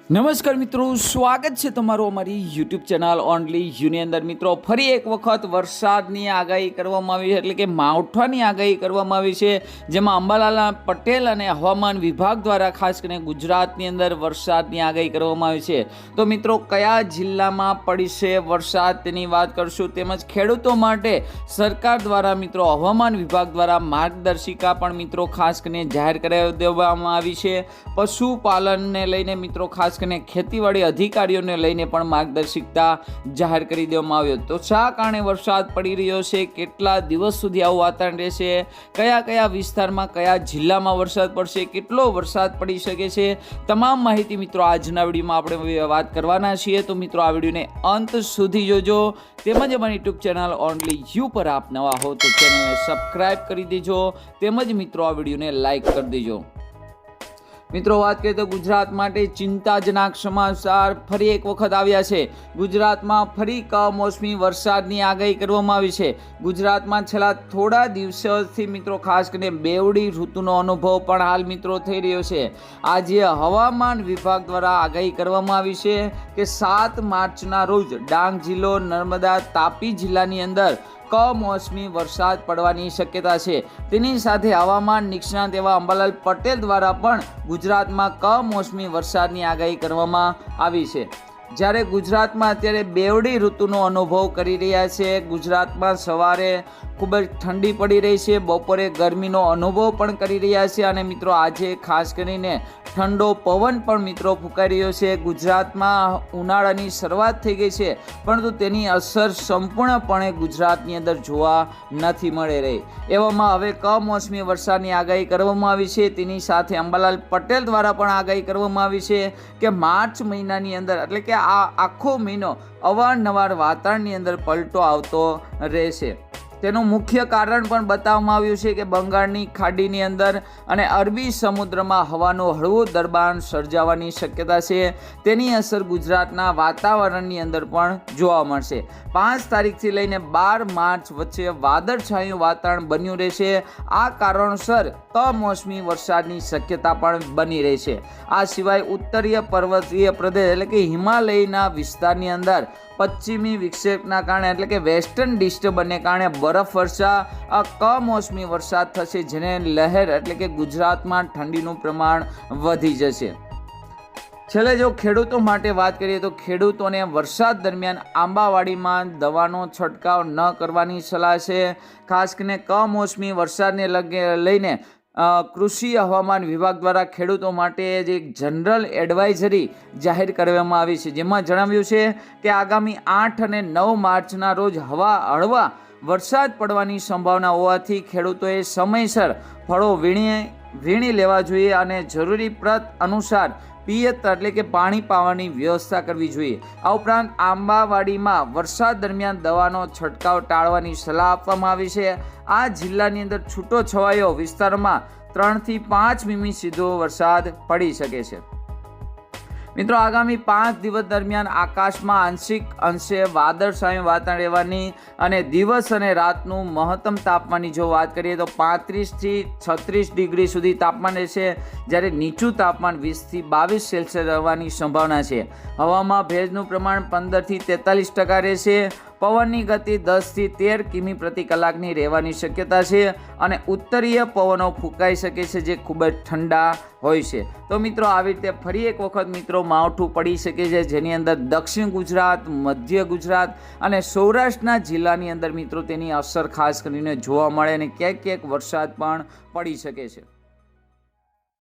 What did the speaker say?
નમસ્કાર મિત્રો, સ્વાગત છે તમારું અમારી યુટ્યુબ ચેનલ ઓનલી યુની અંદર। મિત્રો ફરી એક વખત વરસાદની આગાહી કરવામાં આવી છે, એટલે કે માવઠાની આગાહી કરવામાં આવી છે, જેમાં અંબાલાલ પટેલ અને હવામાન વિભાગ દ્વારા ખાસ કરીને ગુજરાતની અંદર વરસાદની આગાહી કરવામાં આવી છે। તો મિત્રો કયા જિલ્લામાં પડશે વરસાદ તેની વાત કરશું, તેમજ ખેડૂતો માટે સરકાર દ્વારા મિત્રો હવામાન વિભાગ દ્વારા માર્ગદર્શિકા પણ મિત્રો ખાસ કરીને જાહેર કરાવી દેવામાં આવી છે। પશુપાલનને લઈને મિત્રો ખાસ કરીને ખેતીવાડી અધિકારીઓને લઈને પણ માર્ગદર્શિકા જાહેર કરી દેવામાં આવ્યો। તો શા કારણે વરસાદ પડી રહ્યો છે, કેટલા દિવસ સુધી આવું વાતાવરણ રહેશે, કયા કયા વિસ્તારમાં કયા જિલ્લામાં વરસાદ પડશે, કેટલો વરસાદ પડી શકે છે, તમામ માહિતી મિત્રો આજના વિડીયોમાં આપણે વાત કરવાના છીએ। તો મિત્રો આ વિડીયોને અંત સુધી જોજો, તેમજ અમારી યુટ્યુબ ચેનલ ઓનલી યુ પર આપ નવા હો તો ચેનલને સબસ્ક્રાઇબ કરી દેજો, તેમજ મિત્રો આ વિડીયોને લાઈક કરી દેજો। મિત્રો વાત કરીએ તો ગુજરાત માટે ચિંતાજનક સમાચાર ફરી એક વખત આવ્યા છે। ગુજરાતમાં ફરી કમોસમી વરસાદની આગાહી કરવામાં આવી છે। ગુજરાતમાં છેલ્લા થોડા દિવસોથી મિત્રો ખાસ કરીને બેવડી ઋતુનો અનુભવ પણ હાલ મિત્રો થઈ રહ્યો છે। આજે હવામાન વિભાગ દ્વારા આગાહી કરવામાં આવી છે કે 7 માર્ચના રોજ ડાંગ જિલ્લો, નર્મદા, તાપી જિલ્લાની અંદર કમોસમી વરસાદ પડવાની શક્યતા છે। તેની સાથે હવામાન નિષ્ણાત એવા અંબાલાલ પટેલ દ્વારા પણ ગુજરાતમાં કમોસમી વરસાદની આગાહી કરવામાં આવી છે। જ્યારે ગુજરાતમાં અત્યારે બેવડી ઋતુનો અનુભવ કરી રહ્યા છે। ગુજરાતમાં સવારે ખૂબ જ ઠંડી પડી રહી છે, બપોરે ગરમીનો અનુભવ પણ કરી રહ્યા છે, અને મિત્રો આજે ખાસ કરીને ઠંડો પવન પણ મિત્રો ફૂંકાઈ રહ્યો છે। ગુજરાતમાં ઉનાળાની શરૂઆત થઈ ગઈ છે, પરંતુ તેની અસર સંપૂર્ણપણે ગુજરાતની અંદર જોવા નથી મળી રહી। એવામાં હવે કમોસમી વરસાદની આગાહી કરવામાં આવી છે। તેની સાથે અંબાલાલ પટેલ દ્વારા પણ આગાહી કરવામાં આવી છે કે માર્ચ મહિનાની અંદર, એટલે કે આ આખો મહિનો અવારનવાર વાતાવરણની અંદર પલટો આવતો રહેશે। તેનું મુખ્ય કારણ પણ બતાવવામાં આવ્યું છે કે બંગાળની ખાડીની અંદર અને અરબી સમુદ્રમાં હવાનું હળવું દબાણ સર્જાવાની શક્યતા છે। તેની અસર ગુજરાતના વાતાવરણની અંદર પણ જોવા મળશે। 5 તારીખથી લઈને 12 માર્ચ વચ્ચે વાદળછાયું વાતાવરણ બન્યું રહેશે। આ કારણોસર કમોસમી વરસાદની શક્યતા પણ બની રહી છે। આ સિવાય ઉત્તરીય પર્વતીય પ્રદેશ એટલે કે હિમાલયના વિસ્તારની અંદર પશ્ચિમી વિક્ષેપના કારણે એટલે કે વેસ્ટર્ન ડિસ્ટર્બન્સને કારણે બરફવર્ષા કમોસમી વરસાદ થશે, જેને લહેર એટલે કે ગુજરાતમાં ઠંડીનું પ્રમાણ વધી જશે। છેલ્લે જો ખેડૂતો માટે વાત કરીએ તો ખેડૂતોને વરસાદ દરમિયાન આંબાવાડીમાં દવાનો છંટકાવ ન કરવાની સલાહ છે। ખાસ કરીને કમોસમી વરસાદને લઈને કૃષિ હવામાન વિભાગ દ્વારા ખેડૂતો માટે એક જનરલ એડવાઇઝરી જાહેર કરવામાં આવી છે, જેમાં જણાવ્યું છે કે આગામી 8 અને 9 માર્ચના રોજ હળવા વરસાદ પડવાની સંભાવના હોવાથી ખેડૂતોએ સમયસર ફળો વીણી લેવા જોઈએ અને જરૂરી પ્રત અનુસાર પિયત એટલે કે પાણી પાવાની વ્યવસ્થા કરવી જોઈએ। આ ઉપરાંત આંબાવાડીમાં વરસાદ દરમિયાન દવાનો છંટકાવ ટાળવાની સલાહ આપવામાં આવી છે। આ જિલ્લાની અંદર છૂટો છવાયો વિસ્તારમાં 3 થી 5 મીમી સીધો વરસાદ પડી શકે છે। મિત્રો આગામી 5 દિવસ દરમિયાન આકાશમાં આંશિક અંશે વાદળછાયું વાતાવરણ રહેવાની અને દિવસ અને રાતનું મહત્તમ તાપમાનની જો વાત કરીએ તો 35 થી 36 ડિગ્રી સુધી તાપમાન રહેશે, જ્યારે નીચું તાપમાન 20 થી 22 સેલ્સિયસ રહેવાની સંભાવના છે। હવામાં ભેજનું પ્રમાણ 15 થી 43% રહેશે। પવનની ગતિ 10 થી 13 કિમી પ્રતિ કલાકની રહેવાની શક્યતા છે, અને ઉત્તરીય પવનો ફૂંકાઈ શકે છે, જે ખૂબ જ ઠંડા હોય છે। તો મિત્રો આવી રીતે ફરી એક વખત મિત્રો માવઠું પડી શકે છે, જેની અંદર દક્ષિણ ગુજરાત, મધ્ય ગુજરાત અને સૌરાષ્ટ્રના જિલ્લાની અંદર મિત્રો તેની અસર ખાસ કરીને જોવા મળે, અને ક્યાંક ક્યાંક વરસાદ પણ પડી શકે છે।